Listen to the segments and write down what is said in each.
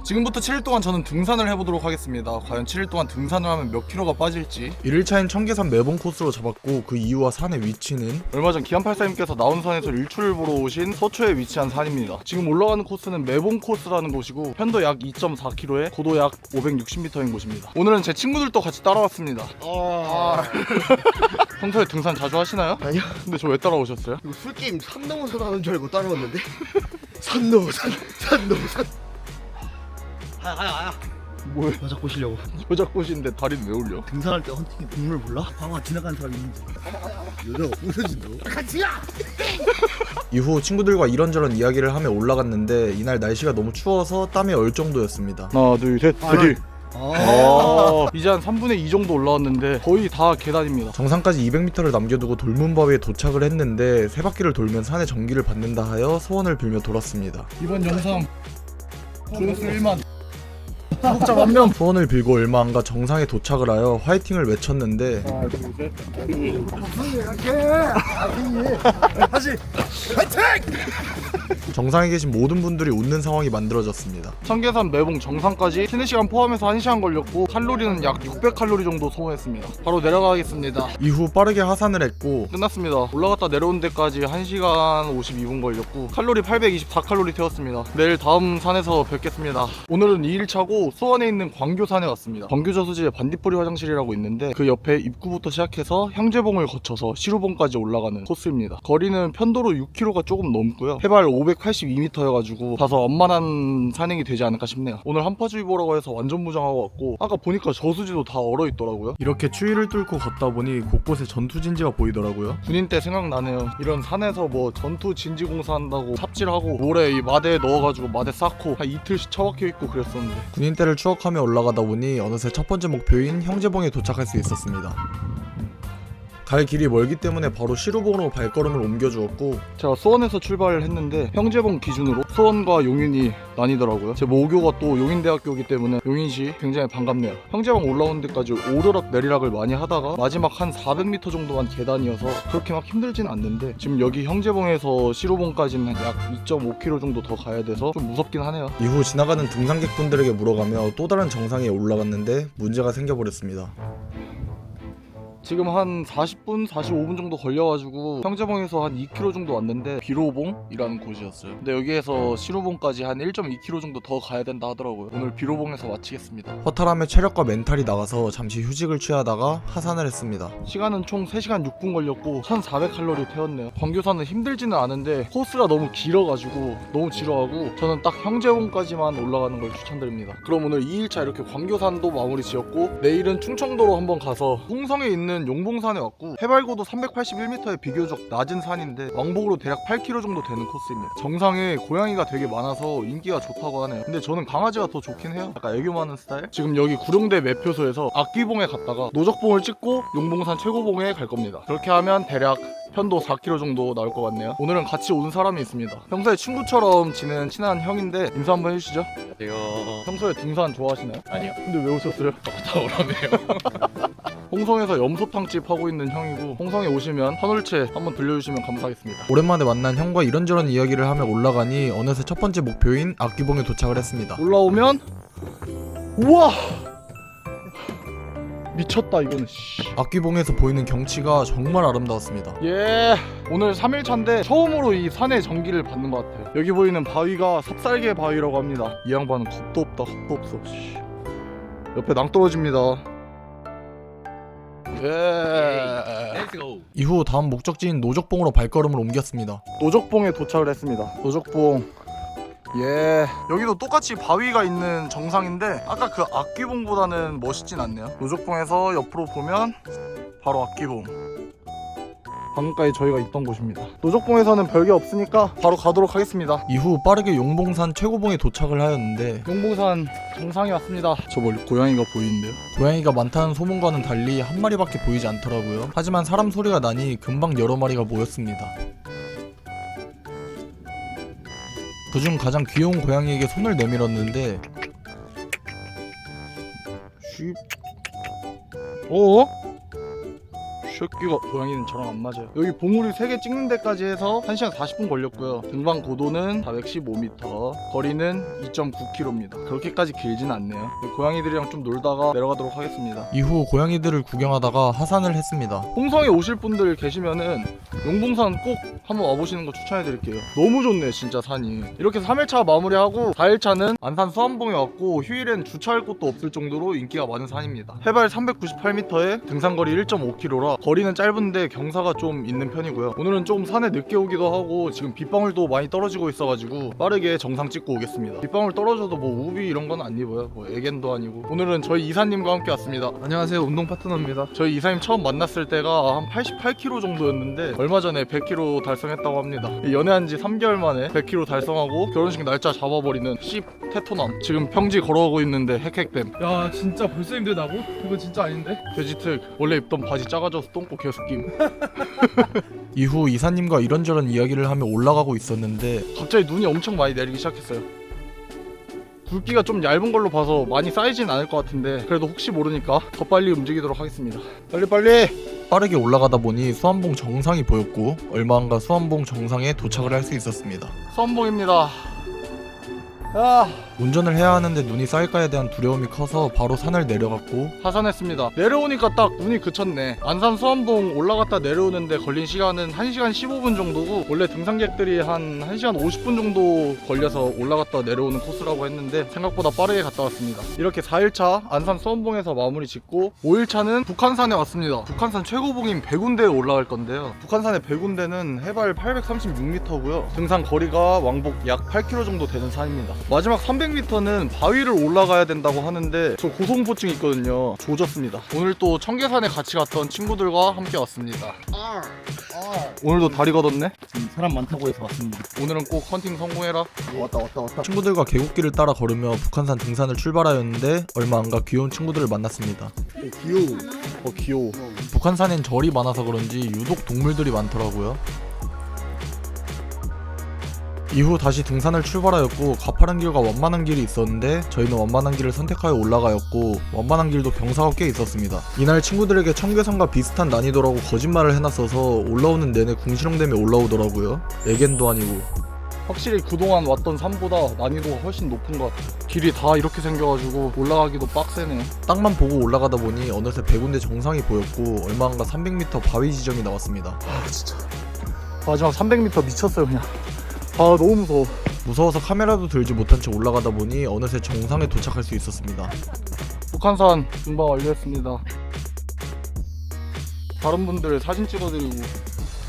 지금부터 7일 동안 저는 등산을 해보도록 하겠습니다. 과연 7일 동안 등산을 하면 몇 킬로가 빠질지. 1일차인 청계산 매봉 코스로 잡았고, 그 이유와 산의 위치는 얼마 전 기안84님께서 나온산에서 일출을 보러 오신 서초에 위치한 산입니다. 지금 올라가는 코스는 매봉 코스라는 곳이고 편도 약 2.4km에 고도 약 560m인 곳입니다. 오늘은 제 친구들도 같이 따라왔습니다. 평소에 등산 자주 하시나요? 아니요. 근데 저 왜 따라오셨어요? 이거 술게임 산 넘어서 나는 줄 알고 따라왔는데 산 넘어 산 넘어 산 가야 뭐야? 여자 꼬시려고. 여자꽃인데 다리는 왜 올려? 등산할 때 헌팅에 동물 몰라? 방아 지나가는 사람 있는지 여자가 부서진다고? 같이야! 이후 친구들과 이런저런 이야기를 하며 올라갔는데 이날 날씨가 너무 추워서 땀이 얼 정도였습니다. 하나 둘 셋 파이팅! 이제 한 3분의 2 정도 올라왔는데 거의 다 계단입니다. 정상까지 200m를 남겨두고 돌문바위에 도착을 했는데 세 바퀴를 돌면 산의 전기를 받는다 하여 소원을 빌며 돌았습니다. 이번 영상 조회수 1만 구독자 1000명. 소원을 빌고 얼마 안가 정상에 도착을 하여 화이팅을 외쳤는데 하나 둘 셋 다시 정상에 계신 모든 분들이 웃는 상황이 만들어졌습니다. 청계산 매봉 정상까지 쉬는 시간 포함해서 1시간 걸렸고 칼로리는 약 600칼로리 정도 소모했습니다. 바로 내려가겠습니다. 이후 빠르게 하산을 했고 끝났습니다. 올라갔다 내려온 데까지 1시간 52분 걸렸고 칼로리 824칼로리 태웠습니다. 내일 다음 산에서 뵙겠습니다. 오늘은 2일차고 수원에 있는 광교산에 왔습니다. 광교저수지에 반딧불이 화장실이라고 있는데 그 옆에 입구부터 시작해서 형제봉을 거쳐서 시루봉까지 올라가는 코스입니다. 거리는 편도로 6km가 조금 넘고요. 해발 582m여가지고 다소 엄만한 산행이 되지 않을까 싶네요. 오늘 한파주의보라고 해서 완전 무장하고 왔고 아까 보니까 저수지도 다 얼어있더라고요. 이렇게 추위를 뚫고 걷다 보니 곳곳에 전투진지가 보이더라고요. 군인 때 생각나네요. 이런 산에서 뭐 전투 진지 공사한다고 삽질하고 모래 이 마대에 넣어가지고 마대 쌓고 한 이틀씩 처박혀있고 그랬었는데 군인 때를 추억하며 올라가다 보니 어느새 첫 번째 목표인 형제봉에 도착할 수 있었습니다. 갈 길이 멀기 때문에 바로 시루봉으로 발걸음을 옮겨주었고 제가 수원에서 출발을 했는데 형제봉 기준으로 수원과 용인이 나뉘더라고요. 제 모교가 또 용인대학교이기 때문에 용인시 굉장히 반갑네요. 형제봉 올라오는 데까지 오르락 내리락을 많이 하다가 마지막 한 400m 정도만 계단이어서 그렇게 막 힘들진 않는데 지금 여기 형제봉에서 시루봉까지는 약 2.5km 정도 더 가야 돼서 좀 무섭긴 하네요. 이후 지나가는 등산객분들에게 물어가며 또 다른 정상에 올라갔는데 문제가 생겨버렸습니다. 지금 한 40분, 45분 정도 걸려가지고 형제봉에서 한 2km 정도 왔는데 비로봉이라는 곳이었어요. 근데 여기에서 시루봉까지 한 1.2km 정도 더 가야 된다 하더라고요. 오늘 비로봉에서 마치겠습니다. 허탈함에 체력과 멘탈이 나가서 잠시 휴식을 취하다가 하산을 했습니다. 시간은 총 3시간 6분 걸렸고 1400칼로리 태웠네요. 광교산은 힘들지는 않은데 코스가 너무 길어가지고 너무 지루하고 저는 딱 형제봉까지만 올라가는 걸 추천드립니다. 그럼 오늘 2일차 이렇게 광교산도 마무리 지었고 내일은 충청도로 한번 가서 홍성에 있는 용봉산에 왔고 해발고도 381m의 비교적 낮은 산인데 왕복으로 대략 8km 정도 되는 코스입니다. 정상에 고양이가 되게 많아서 인기가 좋다고 하네요. 근데 저는 강아지가 더 좋긴 해요. 약간 애교 많은 스타일? 지금 여기 구룡대 매표소에서 악귀봉에 갔다가 노적봉을 찍고 용봉산 최고봉에 갈 겁니다. 그렇게 하면 대략 편도 4km 정도 나올 것 같네요. 오늘은 같이 온 사람이 있습니다. 평소에 친구처럼 지낸 친한 형인데 인사 한번 해주시죠. 안녕하세요. 평소에 등산 좋아하시나요? 아니요. 근데 왜 오셨어요? 다 오라네요. 홍성에서 염소탕집 하고 있는 형이고 홍성에 오시면 한올채 한번 들려주시면 감사하겠습니다. 오랜만에 만난 형과 이런저런 이야기를 하며 올라가니 어느새 첫 번째 목표인 악귀봉에 도착을 했습니다. 올라오면 우와 미쳤다 이거는. 악귀봉에서 보이는 경치가 정말 아름다웠습니다. 예, 오늘 3일차인데 처음으로 이 산의 전기를 받는 것 같아요. 여기 보이는 바위가 삽살개 바위라고 합니다. 이 양반은 겁도 없다 겁도 없어. 옆에 낭떠러집니다. 예. 렛츠고. 이후 다음 목적지인 노적봉으로 발걸음을 옮겼습니다. 노적봉에 도착을 했습니다. 노적봉. 예, 여기도 똑같이 바위가 있는 정상인데 아까 그 악귀봉보다는 멋있진 않네요. 노적봉에서 옆으로 보면 바로 악귀봉. 방금까지 저희가 있던 곳입니다. 노적봉에서는 별게 없으니까 바로 가도록 하겠습니다. 이후 빠르게 용봉산 최고봉에 도착을 하였는데 용봉산 정상에 왔습니다. 저 멀리 고양이가 보이는데요. 고양이가 많다는 소문과는 달리 한 마리밖에 보이지 않더라고요. 하지만 사람 소리가 나니 금방 여러 마리가 모였습니다. 그중 가장 귀여운 고양이에게 손을 내밀었는데 쉿. 어? 새끼가 고양이는 저랑 안 맞아요. 여기 봉우리 3개 찍는 데까지 해서 1시간 40분 걸렸고요. 등반 고도는 415m, 거리는 2.9km입니다. 그렇게까지 길진 않네요. 고양이들이랑 좀 놀다가 내려가도록 하겠습니다. 이후 고양이들을 구경하다가 하산을 했습니다. 홍성에 오실 분들 계시면은 용봉산 꼭 한번 와보시는 거 추천해드릴게요. 너무 좋네 진짜 산이. 이렇게 3일차 마무리하고 4일차는 안산 수암봉에 왔고 휴일엔 주차할 곳도 없을 정도로 인기가 많은 산입니다. 해발 398m에 등산거리 1.5km라 거리는 짧은데 경사가 좀 있는 편이고요. 오늘은 조금 산에 늦게 오기도 하고 지금 빗방울도 많이 떨어지고 있어가지고 빠르게 정상 찍고 오겠습니다. 빗방울 떨어져도 뭐 우비 이런 건 안 입어요. 뭐 애견도 아니고. 오늘은 저희 이사님과 함께 왔습니다. 안녕하세요. 운동 파트너입니다. 저희 이사님 처음 만났을 때가 한 88kg 정도였는데 얼마 전에 100kg 달성했다고 합니다. 연애한 지 3개월 만에 100kg 달성하고 결혼식 날짜 잡아버리는 씹 테토남. 지금 평지 걸어오고 있는데 헥헥댐. 야 진짜 벌써 힘들다고? 이거 진짜 아닌데? 돼지특. 원래 입던 바지 작아져서 똥꼬 계속 낌. 이후 이사님과 이런저런 이야기를 하며 올라가고 있었는데 갑자기 눈이 엄청 많이 내리기 시작했어요. 굵기가 좀 얇은 걸로 봐서 많이 쌓이진 않을 것 같은데 그래도 혹시 모르니까 더 빨리 움직이도록 하겠습니다. 빨리! 빠르게 올라가다 보니 수암봉 정상이 보였고 얼마 안가 수암봉 정상에 도착을 할 수 있었습니다. 수암봉입니다. 운전을 해야 하는데 눈이 쌓일까에 대한 두려움이 커서 바로 산을 내려갔고 하산했습니다. 내려오니까 딱 눈이 그쳤네. 안산 수암봉 올라갔다 내려오는데 걸린 시간은 1시간 15분 정도고 원래 등산객들이 한 1시간 50분 정도 걸려서 올라갔다 내려오는 코스라고 했는데 생각보다 빠르게 갔다 왔습니다. 이렇게 4일차 안산 수암봉에서 마무리 짓고 5일차는 북한산에 왔습니다. 북한산 최고봉인 백운대에 올라갈 건데요. 북한산의 백운대는 해발 836m고요. 등산 거리가 왕복 약 8km 정도 되는 산입니다. 마지막 300m는 바위를 올라가야 된다고 하는데 저 고소공포증이 있거든요. 조졌습니다. 오늘 또 청계산에 같이 갔던 친구들과 함께 왔습니다. 오늘도 다리 걷었네? 사람 많다고 해서 왔습니다. 오늘은 꼭 헌팅 성공해라. 왔다. 친구들과 계곡길을 따라 걸으며 북한산 등산을 출발하였는데 얼마 안가 귀여운 친구들을 만났습니다. 귀여워. 귀여워. 북한산엔 절이 많아서 그런지 유독 동물들이 많더라고요. 이후 다시 등산을 출발하였고 가파른 길과 완만한 길이 있었는데 저희는 완만한 길을 선택하여 올라가였고 완만한 길도 경사가 꽤 있었습니다. 이날 친구들에게 청계산과 비슷한 난이도라고 거짓말을 해놨어서 올라오는 내내 궁시렁대며 올라오더라고요. 애견도 아니고. 확실히 그동안 왔던 산보다 난이도가 훨씬 높은 것 같아요. 길이 다 이렇게 생겨가지고 올라가기도 빡세네요. 땅만 보고 올라가다 보니 어느새 백운대 정상이 보였고 얼마 안가 300m 바위 지점이 나왔습니다. 진짜 마지막 300m 미쳤어요 그냥. 너무 무서워. 무서워서 카메라도 들지 못한 채 올라가다 보니 어느새 정상에 도착할 수 있었습니다. 북한산 등반 완료했습니다. 다른 분들 사진 찍어드리고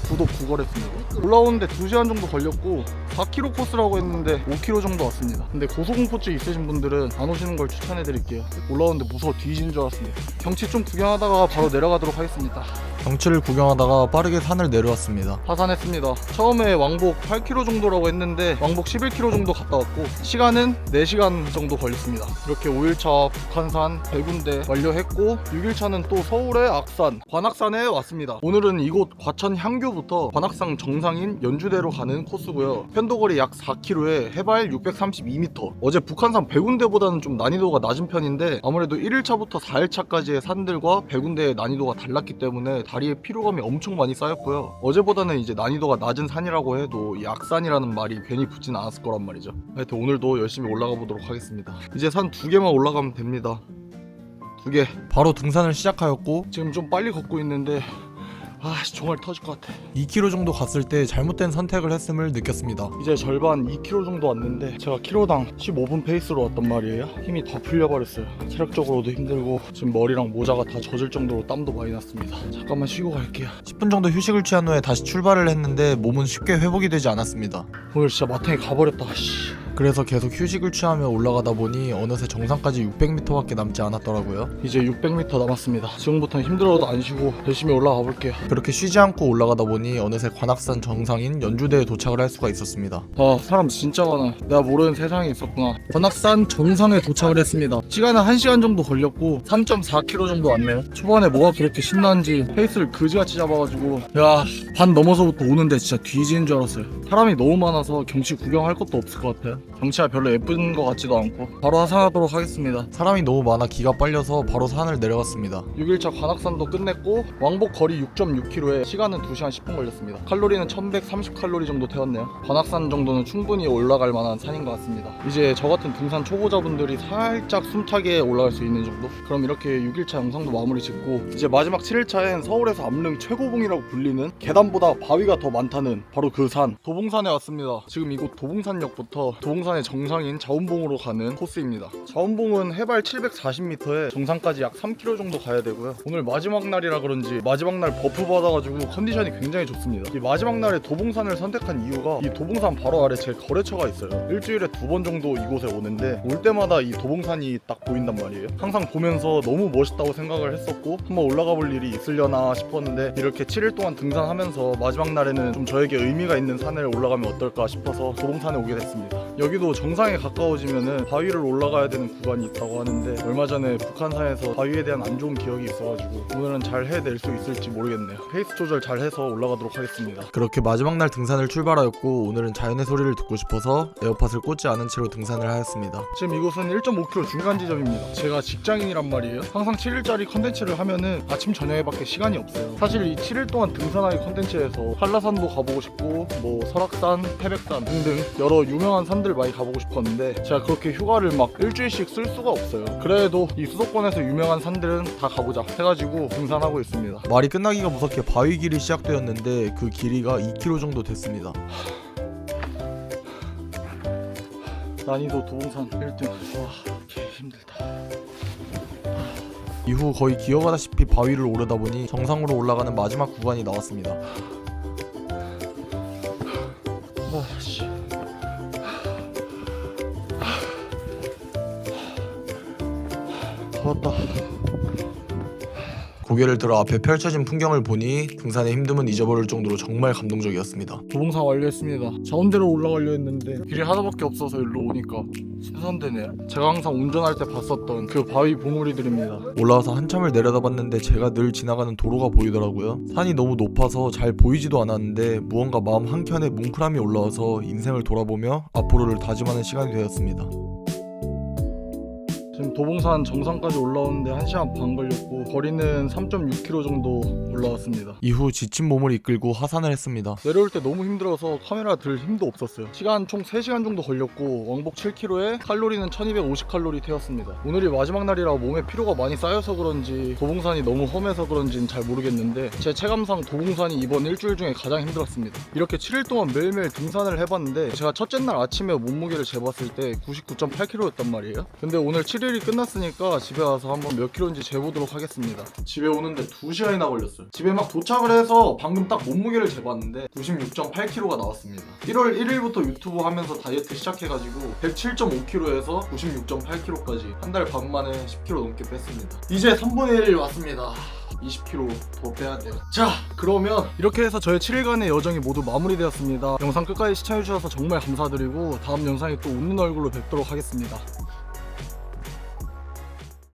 구독 구걸했습니다. 올라오는데 2시간 정도 걸렸고 4km 코스라고 했는데 5km 정도 왔습니다. 근데 고소공포증 있으신 분들은 안 오시는 걸 추천해드릴게요. 올라오는데 무서워 뒤지는 줄 알았습니다. 경치 좀 구경하다가 바로 내려가도록 하겠습니다. 경치를 구경하다가 빠르게 산을 내려왔습니다. 하산했습니다. 처음에 왕복 8km 정도라고 했는데 왕복 11km 정도 갔다 왔고 시간은 4시간 정도 걸렸습니다. 이렇게 5일차 북한산 백운대 완료했고 6일차는 또 서울의 악산 관악산에 왔습니다. 오늘은 이곳 과천 향교부터 관악산 정상인 연주대로 가는 코스고요. 편도거리 약 4km에 해발 632m. 어제 북한산 백운대보다는 좀 난이도가 낮은 편인데 아무래도 1일차부터 4일차까지의 산들과 백운대의 난이도가 달랐기 때문에 다리에 피로감이 엄청 많이 쌓였고요. 어제보다는 이제 난이도가 낮은 산이라고 해도 이 악산이라는 말이 괜히 붙진 않았을 거란 말이죠. 하여튼 오늘도 열심히 올라가 보도록 하겠습니다. 이제 산 2개만 올라가면 됩니다. 2개. 바로 등산을 시작하였고 지금 좀 빨리 걷고 있는데 종아리 터질 것 같아. 2km 정도 갔을 때 잘못된 선택을 했음을 느꼈습니다. 이제 절반 2km 정도 왔는데 제가 킬로당 15분 페이스로 왔단 말이에요. 힘이 다 풀려버렸어요. 체력적으로도 힘들고 지금 머리랑 모자가 다 젖을 정도로 땀도 많이 났습니다. 잠깐만 쉬고 갈게요. 10분 정도 휴식을 취한 후에 다시 출발을 했는데 몸은 쉽게 회복이 되지 않았습니다. 오늘 진짜 마탱이 가버렸다. 그래서 계속 휴식을 취하며 올라가다 보니 어느새 정상까지 600m밖에 남지 않았더라고요. 이제 600m 남았습니다. 지금부터는 힘들어도 안 쉬고 열심히 올라가 볼게요. 그렇게 쉬지 않고 올라가다 보니 어느새 관악산 정상인 연주대에 도착을 할 수가 있었습니다. 사람 진짜 많아. 내가 모르는 세상에 있었구나. 관악산 정상에 도착을 했습니다. 시간은 1시간 정도 걸렸고 3.4km 정도 왔네요. 초반에 뭐가 그렇게 신나는지 페이스를 그지같이 잡아가지고 반 넘어서부터 오는데 진짜 뒤지는 줄 알았어요. 사람이 너무 많아서 경치 구경할 것도 없을 것 같아요. 경치가 별로 예쁜 것 같지도 않고 바로 하산하도록 하겠습니다. 사람이 너무 많아 기가 빨려서 바로 산을 내려갔습니다. 6일차 관악산도 끝냈고 왕복 거리 6.6km에 시간은 2시간 10분 걸렸습니다. 칼로리는 1130칼로리 정도 태웠네요. 관악산 정도는 충분히 올라갈 만한 산인 것 같습니다. 이제 저 같은 등산 초보자분들이 살짝 숨차게 올라갈 수 있는 정도? 그럼 이렇게 6일차 영상도 마무리 짓고 이제 마지막 7일차엔 서울에서 암릉 최고봉이라고 불리는 계단보다 바위가 더 많다는 바로 그 산 도봉산에 왔습니다. 지금 이곳 도봉산역부터 도봉산의 정상인 자운봉으로 가는 코스입니다. 자운봉은 해발 740m에 정상까지 약 3km 정도 가야 되고요. 오늘 마지막 날이라 그런지 마지막 날 버프 받아가지고 컨디션이 굉장히 좋습니다. 이 마지막 날에 도봉산을 선택한 이유가 이 도봉산 바로 아래 제 거래처가 있어요. 일주일에 2번 정도 이곳에 오는데 올 때마다 이 도봉산이 딱 보인단 말이에요. 항상 보면서 너무 멋있다고 생각을 했었고 한번 올라가 볼 일이 있으려나 싶었는데 이렇게 7일 동안 등산하면서 마지막 날에는 좀 저에게 의미가 있는 산을 올라가면 어떨까 싶어서 도봉산에 오게 됐습니다. 여기도 정상에 가까워지면은 바위를 올라가야 되는 구간이 있다고 하는데 얼마 전에 북한산에서 바위에 대한 안 좋은 기억이 있어가지고 오늘은 잘 해낼 수 있을지 모르겠네요. 페이스 조절 잘 해서 올라가도록 하겠습니다. 그렇게 마지막 날 등산을 출발하였고 오늘은 자연의 소리를 듣고 싶어서 에어팟을 꽂지 않은 채로 등산을 하였습니다. 지금 이곳은 1.5km 중간 지점입니다. 제가 직장인이란 말이에요. 항상 7일짜리 컨텐츠를 하면은 아침 저녁에밖에 시간이 없어요. 사실 이 7일 동안 등산하기 컨텐츠에서 한라산도 가보고 싶고 뭐 설악산, 태백산 등등 여러 유명한 산들 많이 가보고 싶었는데 제가 그렇게 휴가를 막 일주일씩 쓸 수가 없어요. 그래도 이 수도권에서 유명한 산들은 다 가보자 해가지고 등산하고 있습니다. 말이 끝나기가 무섭게 바위 길이 시작되었는데 그 길이가 2km 정도 됐습니다. 난이도 도봉산 1등. 와, 개 힘들다. 이후 거의 기어가다시피 바위를 오르다 보니 정상으로 올라가는 마지막 구간이 나왔습니다. 씨. 왔다. 고개를 들어 앞에 펼쳐진 풍경을 보니 등산의 힘듦은 잊어버릴 정도로 정말 감동적이었습니다. 도봉산 완료했습니다. 자운대로 올라가려 했는데 길이 하나밖에 없어서 일로 오니까 신선되네요. 제가 항상 운전할 때 봤었던 그 바위 봉우리들입니다. 올라와서 한참을 내려다봤는데 제가 늘 지나가는 도로가 보이더라고요. 산이 너무 높아서 잘 보이지도 않았는데 무언가 마음 한켠에 뭉클함이 올라와서 인생을 돌아보며 앞으로를 다짐하는 시간이 되었습니다. 지금 도봉산 정상까지 올라오는데 1시간 반 걸렸고 거리는 3.6km 정도 올라왔습니다. 이후 지친 몸을 이끌고 하산을 했습니다. 내려올 때 너무 힘들어서 카메라 들 힘도 없었어요. 시간 총 3시간 정도 걸렸고 왕복 7km에 칼로리는 1250칼로리 태웠습니다. 오늘이 마지막 날이라 몸에 피로가 많이 쌓여서 그런지 도봉산이 너무 험해서 그런지는 잘 모르겠는데 제 체감상 도봉산이 이번 일주일 중에 가장 힘들었습니다. 이렇게 7일 동안 매일매일 등산을 해봤는데 제가 첫째 날 아침에 몸무게를 재봤을 때 99.8kg였단 말이에요. 근데 오늘 7일이 끝났으니까 집에 와서 한번 몇 킬로인지 재보도록 하겠습니다. 집에 오는데 2시간이나 걸렸어요. 집에 막 도착을 해서 방금 딱 몸무게를 재봤는데 96.8kg가 나왔습니다. 1월 1일부터 유튜브 하면서 다이어트 시작해가지고 107.5kg에서 96.8kg까지 한 달 반 만에 10kg 넘게 뺐습니다. 이제 3분의 1 왔습니다. 20kg 더 빼야 돼요. 자, 그러면 이렇게 해서 저의 7일간의 여정이 모두 마무리되었습니다. 영상 끝까지 시청해주셔서 정말 감사드리고 다음 영상에 또 웃는 얼굴로 뵙도록 하겠습니다.